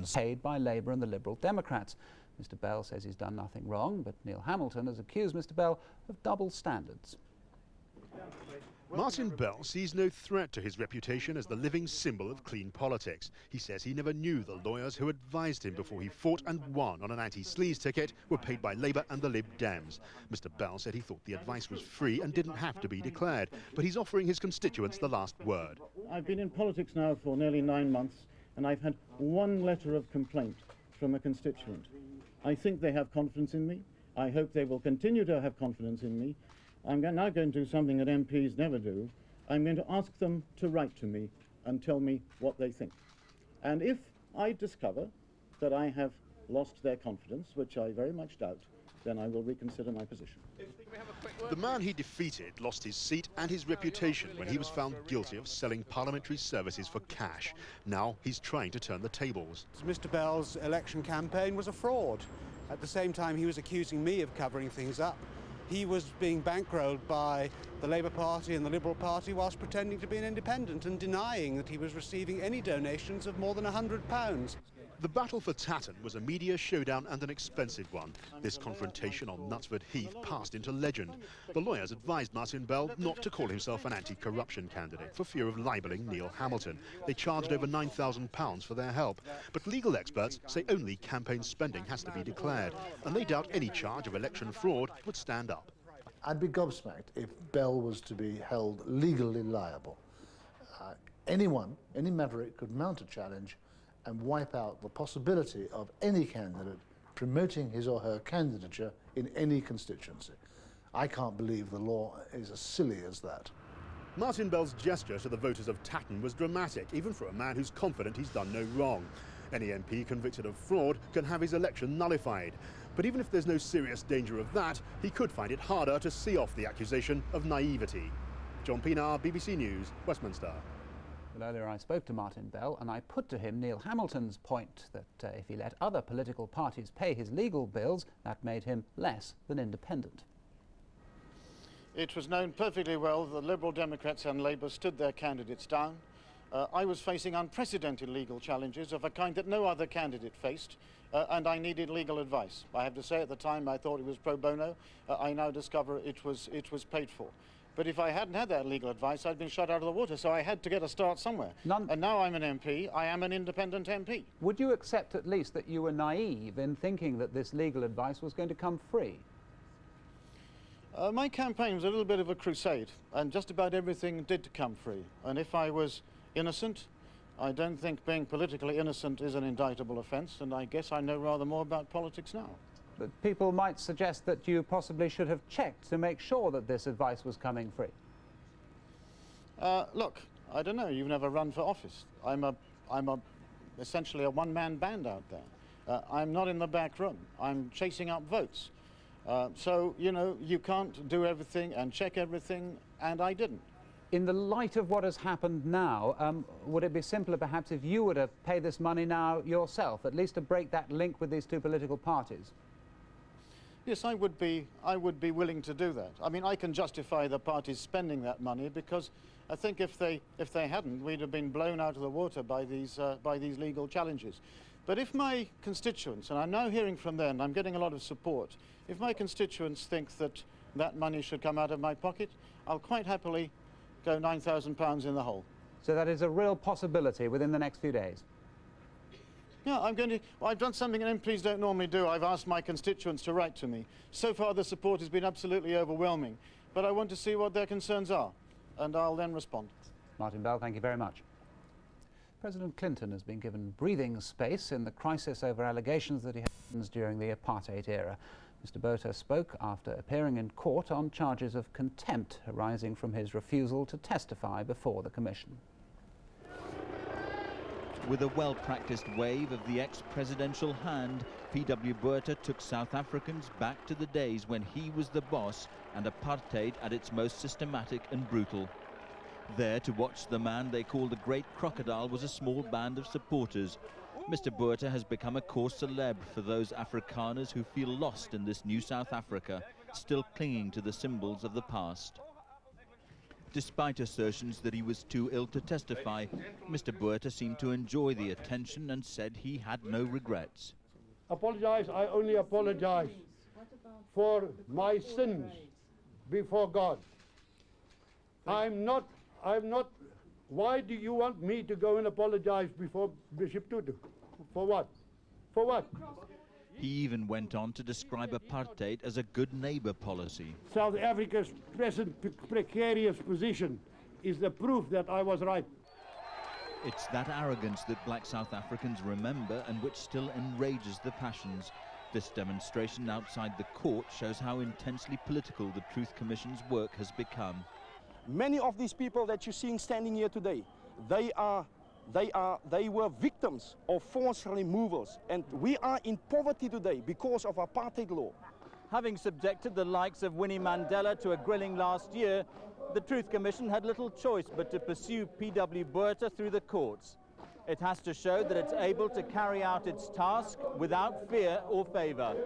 elections paid by Labour and the Liberal Democrats. Mr Bell says he's done nothing wrong, but Neil Hamilton has accused Mr Bell of double standards. Martin Bell sees no threat to his reputation as the living symbol of clean politics. He says he never knew the lawyers who advised him before he fought and won on an anti-sleaze ticket were paid by Labour and the Lib Dems. Mr Bell said he thought the advice was free and didn't have to be declared, but he's offering his constituents the last word. I've been in politics now for nearly 9 months, and I've had one letter of complaint from a constituent. I think they have confidence in me. I hope they will continue to have confidence in me. I'm now going to do something that MPs never do. I'm going to ask them to write to me and tell me what they think. And if I discover that I have lost their confidence, which I very much doubt, then I will reconsider my position. The man he defeated lost his seat and his reputation when he was found guilty of selling parliamentary services for cash. Now he's trying to turn the tables. Mr Bell's election campaign was a fraud. At the same time, he was accusing me of covering things up. He was being bankrolled by the Labour Party and the Liberal Party whilst pretending to be an independent and denying that he was receiving any donations of more than £100. The battle for Tatton was a media showdown and an expensive one. This confrontation on Knutsford Heath passed into legend. The lawyers advised Martin Bell not to call himself an anti-corruption candidate for fear of libelling Neil Hamilton. They charged over £9,000 for their help. But legal experts say only campaign spending has to be declared, and they doubt any charge of election fraud would stand up. I'd be gobsmacked if Bell was to be held legally liable. Anyone, any maverick could mount a challenge and wipe out the possibility of any candidate promoting his or her candidature in any constituency. I can't believe the law is as silly as that. Martin Bell's gesture to the voters of Tatton was dramatic, even for a man who's confident he's done no wrong. Any MP convicted of fraud can have his election nullified. But even if there's no serious danger of that, he could find it harder to see off the accusation of naivety. John Pienaar, BBC News, Westminster. Well, earlier I spoke to Martin Bell and I put to him Neil Hamilton's point that if he let other political parties pay his legal bills, that made him less than independent. It was known perfectly well that the Liberal Democrats and Labour stood their candidates down. I was facing unprecedented legal challenges of a kind that no other candidate faced, and I needed legal advice. I have to say at the time I thought it was pro bono. I now discover it was paid for. But if I hadn't had that legal advice, I'd been shot out of the water, so I had to get a start somewhere. And now I'm an MP, I am an independent MP. Would you accept at least that you were naive in thinking that this legal advice was going to come free? My campaign was a little bit of a crusade, and just about everything did come free. And if I was innocent, I don't think being politically innocent is an indictable offence, and I guess I know rather more about politics now. But people might suggest that you possibly should have checked to make sure that this advice was coming free. Look, I don't know, you've never run for office. I'm essentially a one-man band out there. I'm not in the back room. I'm chasing up votes. So, you know, you can't do everything and check everything, and I didn't. In the light of what has happened now, would it be simpler perhaps if you were to pay this money now yourself, at least to break that link with these two political parties? Yes, I would be willing to do that. I mean, I can justify the parties spending that money because I think if they hadn't, we'd have been blown out of the water by these legal challenges. But if my constituents, and I'm now hearing from them, I'm getting a lot of support, if my constituents think that that money should come out of my pocket, I'll quite happily go £9,000 in the hole. So that is a real possibility within the next few days? Yeah, I've done something that MPs don't normally do. I've asked my constituents to write to me. So far the support has been absolutely overwhelming, but I want to see what their concerns are, and I'll then respond. Martin Bell, thank you very much. President Clinton has been given breathing space in the crisis over allegations that he had during the apartheid era. Mr. Botha spoke after appearing in court on charges of contempt arising from his refusal to testify before the Commission. With a well-practiced wave of the ex-presidential hand, P.W. Botha took South Africans back to the days when he was the boss and apartheid at its most systematic and brutal. There to watch the man they called the Great Crocodile was a small band of supporters. Mr. Botha has become a cause célèbre for those Afrikaners who feel lost in this new South Africa, still clinging to the symbols of the past. Despite assertions that he was too ill to testify, Mr. Botha seemed to enjoy the attention and said he had no regrets. Apologize, I only apologize for my sins before God. I'm not, why do you want me to go and apologize before Bishop Tutu? For what? For what? He even went on to describe apartheid as a good neighbour policy. South Africa's present precarious position is the proof that I was right. It's that arrogance that black South Africans remember and which still enrages the passions. This demonstration outside the court shows how intensely political the Truth Commission's work has become. Many of these people that you're seeing standing here today, they were victims of forced removals, and we are in poverty today because of apartheid law. Having subjected the likes of Winnie Mandela to a grilling last year, the Truth Commission had little choice but to pursue P.W. Botha through the courts. It has to show that it's able to carry out its task without fear or favour.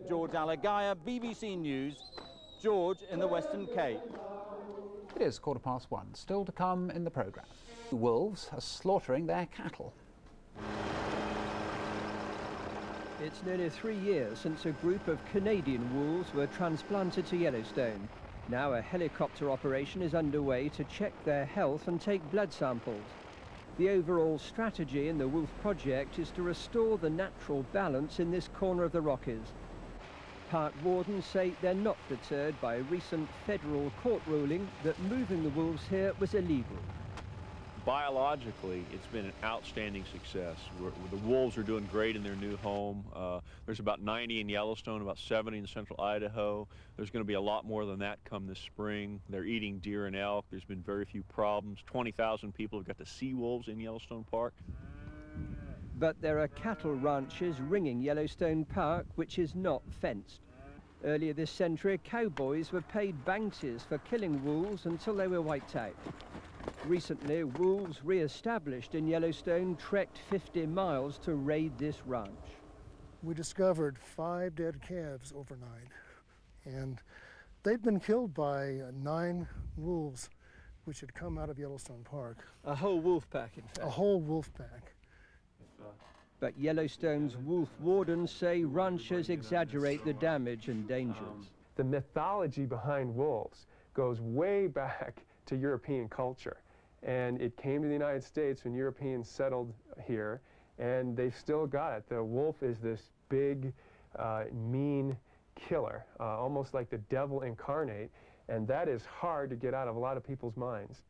George Alagaya, BBC News, George in the Western Cape. It is 1:15. Still to come in the programme. Wolves are slaughtering their cattle. It's nearly 3 years since a group of Canadian wolves were transplanted to Yellowstone. Now a helicopter operation is underway to check their health and take blood samples. The overall strategy in the wolf project is to restore the natural balance in this corner of the Rockies. Park wardens say they're not deterred by a recent federal court ruling that moving the wolves here was illegal. Biologically, it's been an outstanding success. The wolves are doing great in their new home. There's about 90 in Yellowstone, about 70 in central Idaho. There's going to be a lot more than that come this spring. They're eating deer and elk. There's been very few problems. 20,000 people have got to see wolves in Yellowstone Park. But there are cattle ranches ringing Yellowstone Park, which is not fenced. Earlier this century, cowboys were paid bounties for killing wolves until they were wiped out. Recently, wolves re-established in Yellowstone trekked 50 miles to raid this ranch. We discovered 5 dead calves overnight, and they'd been killed by 9 wolves which had come out of Yellowstone Park. A whole wolf pack, in fact. A whole wolf pack. But Yellowstone's wolf wardens say ranchers exaggerate the damage and dangers. The mythology behind wolves goes way back to European culture. And it came to the United States when Europeans settled here, and they've still got it. The wolf is this big, mean killer, almost like the devil incarnate, and that is hard to get out of a lot of people's minds.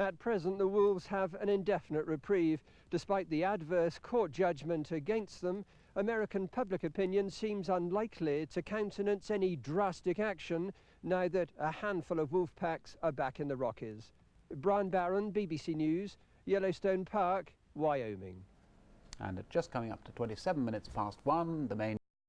At present, the wolves have an indefinite reprieve. Despite the adverse court judgment against them, American public opinion seems unlikely to countenance any drastic action now that a handful of wolf packs are back in the Rockies. Brian Barron, BBC News, Yellowstone Park, Wyoming. And just coming up to 27 minutes past 1, the main